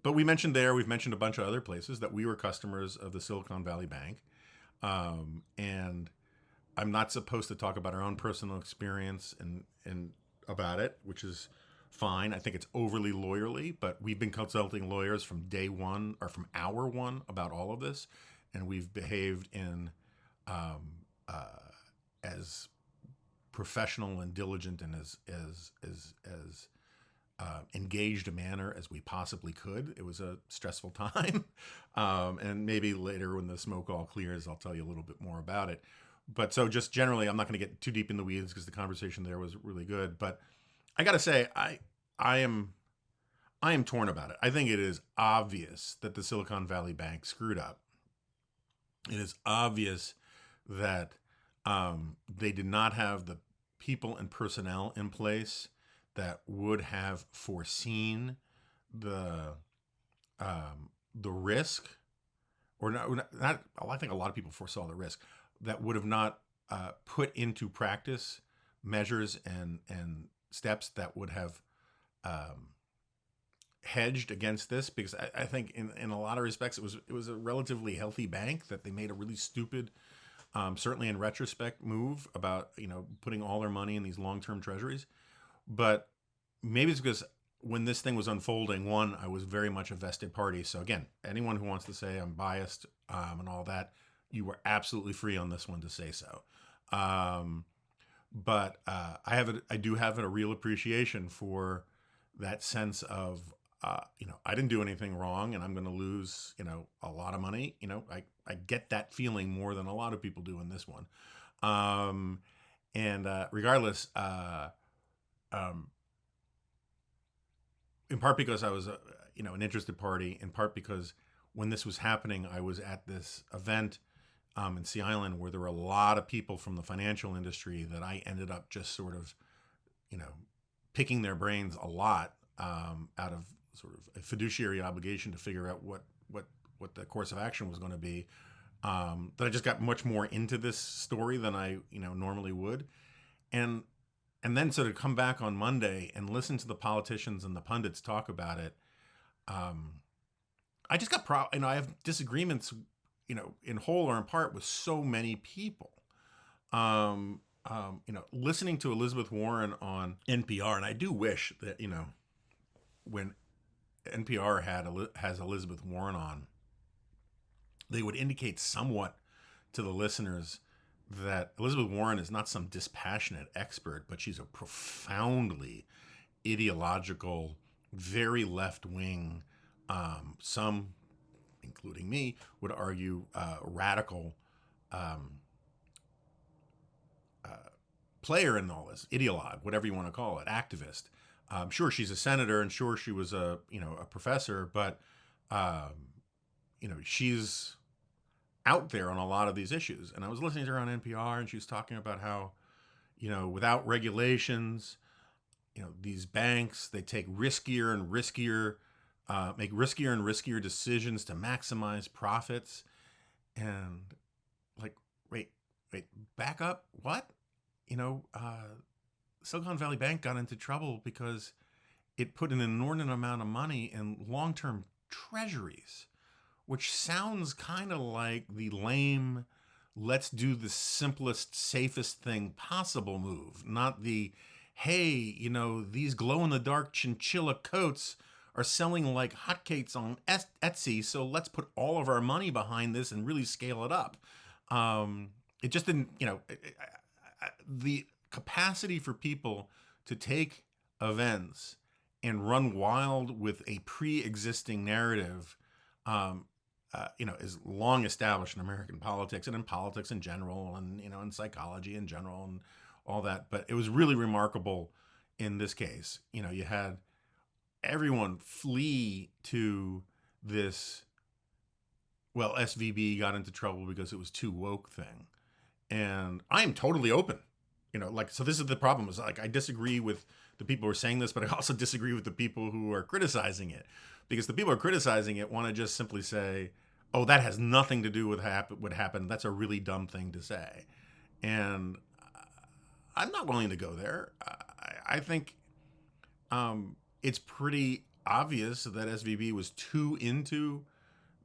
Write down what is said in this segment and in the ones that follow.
but we've mentioned a bunch of other places that we were customers of the Silicon Valley Bank. And I'm not supposed to talk about our own personal experience and about it, which is fine. I think it's overly lawyerly, but we've been consulting lawyers from day one or from hour one about all of this, and we've behaved in as professional and diligent and as engaged a manner as we possibly could. It was a stressful time, and maybe later when the smoke all clears, I'll tell you a little bit more about it. But so just generally, I'm not going to get too deep in the weeds because the conversation there was really good. But I got to say, I am I am torn about it. I think it is obvious that the Silicon Valley Bank screwed up. It is obvious that they did not have the people and personnel in place that would have foreseen the the risk, or not. I think a lot of people foresaw the risk that would have not put into practice measures and steps that would have hedged against this, because I think in a lot of respects it was a relatively healthy bank that they made a really stupid, certainly in retrospect, move about putting all their money in these long-term treasuries. But maybe it's because when this thing was unfolding, one, I was very much a vested party. So again, anyone who wants to say I'm biased and all that, you were absolutely free on this one to say so. But I do have a real appreciation for that sense of I didn't do anything wrong and I'm going to lose a lot of money. I get that feeling more than a lot of people do in this one. And regardless, in part because I was an interested party, in part because when this was happening, I was at this event in Sea Island where there were a lot of people from the financial industry that I ended up just sort of, picking their brains a lot out of sort of a fiduciary obligation to figure out what the course of action was going to be. That I just got much more into this story than I normally would, and then so to come back on Monday and listen to the politicians and the pundits talk about it, I just got I have disagreements, in whole or in part with so many people. Listening to Elizabeth Warren on NPR, and I do wish that when NPR has Elizabeth Warren on, they would indicate somewhat to the listeners that Elizabeth Warren is not some dispassionate expert, but she's a profoundly ideological, very left-wing, some, including me, would argue radical player in all this, ideologue, whatever you want to call it, activist. Sure, she's a senator, and sure, she was a professor, but she's out there on a lot of these issues. And I was listening to her on NPR, and she was talking about how, without regulations, these banks, they take riskier and riskier, make riskier and riskier decisions to maximize profits. And like, wait, back up. What? Silicon Valley Bank got into trouble because it put an inordinate amount of money in long-term treasuries, which sounds kind of like the lame, let's do the simplest, safest thing possible move, not the, hey, these glow-in-the-dark chinchilla coats are selling like hotcakes on Etsy, so let's put all of our money behind this and really scale it up. It just didn't, the capacity for people to take events and run wild with a pre-existing narrative, is long established in American politics and in politics in general, and in psychology in general and all that. But it was really remarkable in this case. You had everyone flee to this. Well, SVB got into trouble because it was too woke thing, and I am totally open. So this is the problem, is like I disagree with the people who are saying this, but I also disagree with the people who are criticizing it, because the people who are criticizing it want to just simply say, oh, that has nothing to do with what happened. That's a really dumb thing to say. And I'm not willing to go there. I think it's pretty obvious that SVB was too into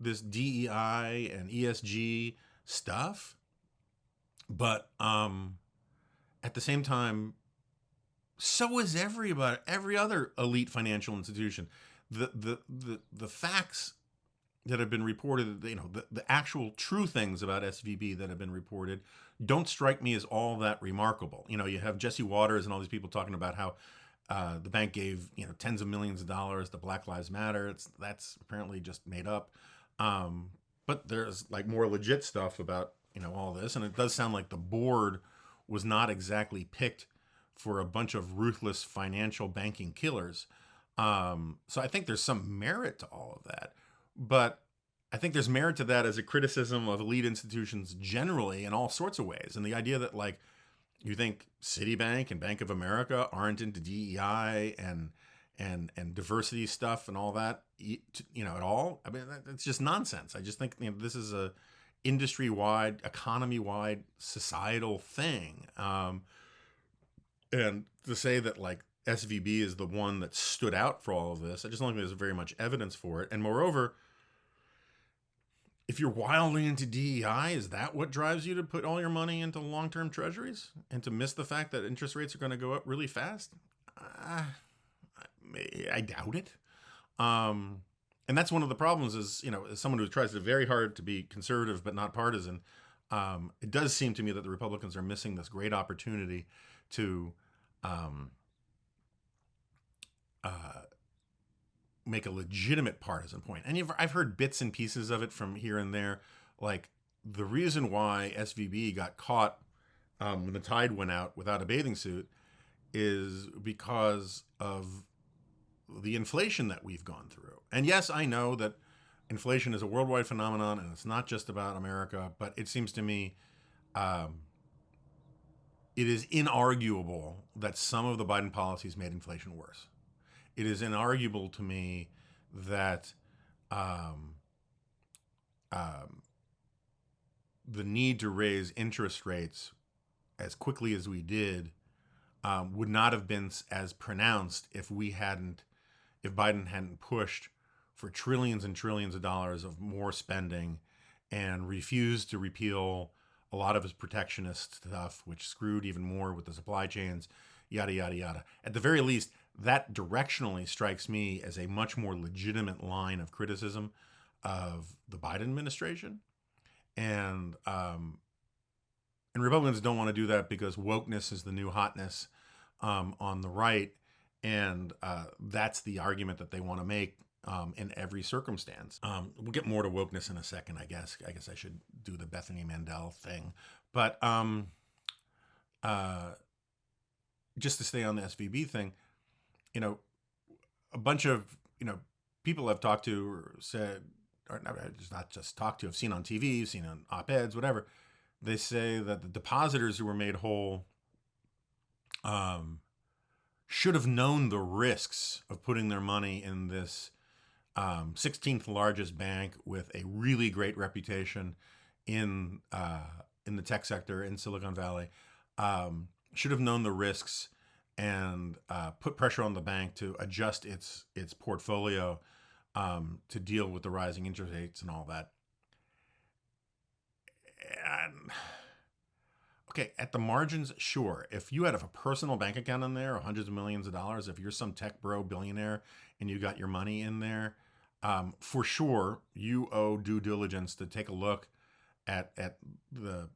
this DEI and ESG stuff. But at the same time, so is everybody, every other elite financial institution. The facts that have been reported, the actual true things about SVB that have been reported don't strike me as all that remarkable. You have Jesse Waters and all these people talking about how the bank gave tens of millions of dollars to Black Lives Matter. That's apparently just made up. But there's like more legit stuff about all this, and it does sound like the board was not exactly picked for a bunch of ruthless financial banking killers. So I think there's some merit to all of that. But I think there's merit to that as a criticism of elite institutions generally in all sorts of ways. And the idea that like you think Citibank and Bank of America aren't into DEI and diversity stuff and all that, at all. I mean, it's just nonsense. I just think this is a industry-wide, economy-wide, societal thing. And to say that like SVB is the one that stood out for all of this, I just don't think there's very much evidence for it. And moreover, if you're wildly into DEI, is that what drives you to put all your money into long-term treasuries and to miss the fact that interest rates are going to go up really fast? I doubt it. And that's one of the problems is, as someone who tries very hard to be conservative but not partisan, it does seem to me that the Republicans are missing this great opportunity to make a legitimate partisan point. And I've heard bits and pieces of it from here and there. Like the reason why SVB got caught when the tide went out without a bathing suit is because of the inflation that we've gone through. And yes, I know that inflation is a worldwide phenomenon and it's not just about America, but it seems to me it is inarguable that some of the Biden policies made inflation worse. It is inarguable to me that the need to raise interest rates as quickly as we did would not have been as pronounced if Biden hadn't pushed for trillions and trillions of dollars of more spending and refused to repeal a lot of his protectionist stuff, which screwed even more with the supply chains, yada, yada, yada. At the very least, that directionally strikes me as a much more legitimate line of criticism of the Biden administration. And Republicans don't want to do that because wokeness is the new hotness on the right. And that's the argument that they want to make in every circumstance. We'll get more to wokeness in a second, I guess. I guess I should do the Bethany Mandel thing. But just to stay on the SVB thing, a bunch of, people I've talked to or said, or not just talked to, I've seen on TV, seen on op-eds, whatever. They say that the depositors who were made whole should have known the risks of putting their money in this 16th largest bank with a really great reputation in the tech sector in Silicon Valley. Should have known the risks and put pressure on the bank to adjust its portfolio to deal with the rising interest rates and all that. And okay, at the margins, sure. If you had a personal bank account in there, or hundreds of millions of dollars, if you're some tech bro billionaire and you got your money in there, for sure, you owe due diligence to take a look at the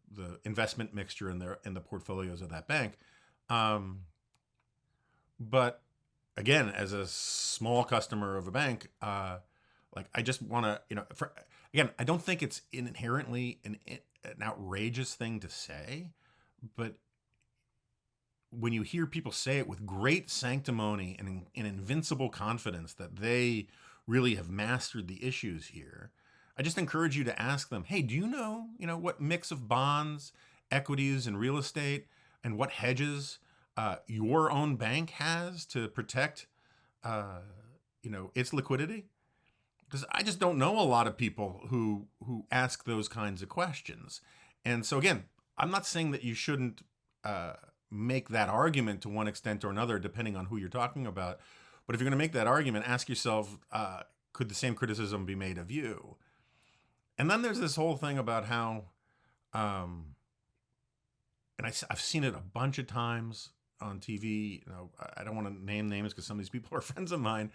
investment mixture in the portfolios of that bank. But again, as a small customer of a bank, like I just want to, again, I don't think it's inherently an outrageous thing to say, but when you hear people say it with great sanctimony and invincible confidence that they really have mastered the issues here, I just encourage you to ask them, hey, do you know what mix of bonds, equities, and real estate, and what hedges your own bank has to protect, its liquidity? Because I just don't know a lot of people who ask those kinds of questions. And so again, I'm not saying that you shouldn't make that argument to one extent or another, depending on who you're talking about. But if you're going to make that argument, ask yourself, could the same criticism be made of you? And then there's this whole thing about how, um, and I've seen it a bunch of times on TV. You know, I don't want to name names because some of these people are friends of mine,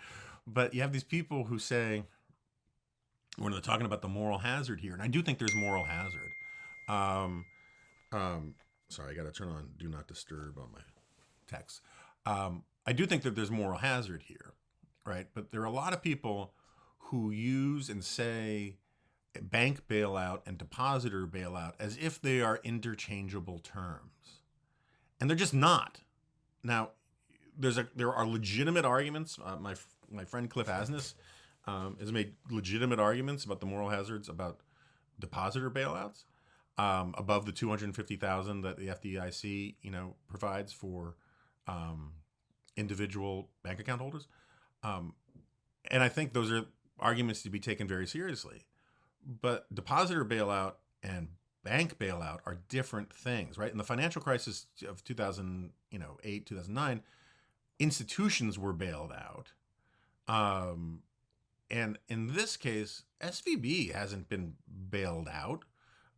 but you have these people who say, when they're talking about the moral hazard here, and I do think there's moral hazard. Um, Sorry, I got to turn on Do Not Disturb on my text. I do think that there's moral hazard here, right? But there are a lot of people who use and say bank bailout and depositor bailout as if they are interchangeable terms, and they're just not. Now, there are legitimate arguments. My friend Cliff Asness has made legitimate arguments about the moral hazards about depositor bailouts above the $250,000 that the FDIC provides for individual bank account holders, and I think those are arguments to be taken very seriously. But depositor bailout and bank bailout are different things, right? In the financial crisis of 2008, 2009, institutions were bailed out. And in this case, SVB hasn't been bailed out.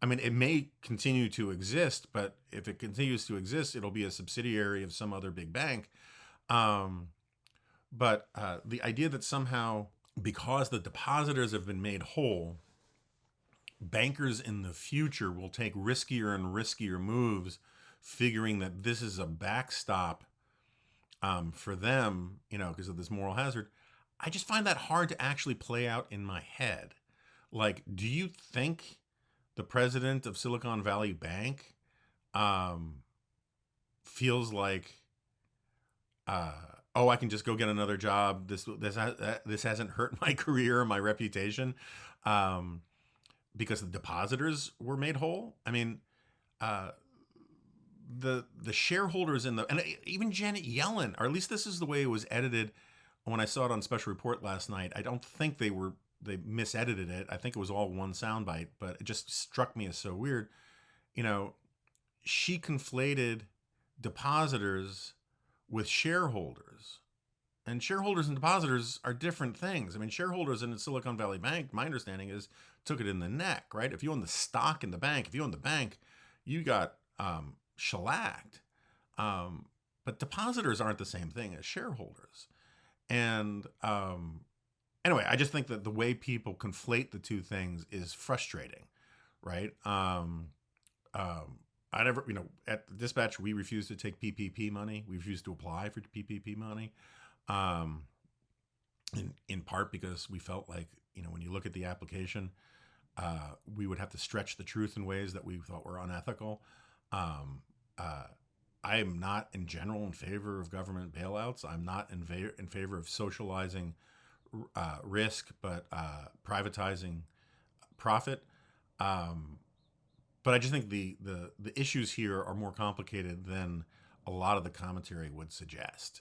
I mean, it may continue to exist, but if it continues to exist, it'll be a subsidiary of some other big bank. But the idea that somehow, because the depositors have been made whole, bankers in the future will take riskier and riskier moves, figuring that this is a backstop for them, because of this moral hazard. I just find that hard to actually play out in my head. Like, do you think the president of Silicon Valley Bank feels like, I can just go get another job. This hasn't hurt my career or my reputation, because the depositors were made whole. I mean, the shareholders and even Janet Yellen, or at least this is the way it was edited when I saw it on Special Report last night. I don't think they misedited it. I think it was all one soundbite, but it just struck me as so weird. She conflated depositors with shareholders. And shareholders and depositors are different things. I mean, shareholders in the Silicon Valley Bank, my understanding is, took it in the neck, right? If you own the stock in the bank, if you own the bank, you got shellacked. But depositors aren't the same thing as shareholders. And anyway, I just think that the way people conflate the two things is frustrating, right? At the Dispatch, we refuse to take PPP money. We refuse to apply for PPP money, in part because we felt like, when you look at the application, we would have to stretch the truth in ways that we thought were unethical. I am not, in general, in favor of government bailouts. I'm not in favor of socializing risk, but privatizing profit. But I just think the issues here are more complicated than a lot of the commentary would suggest.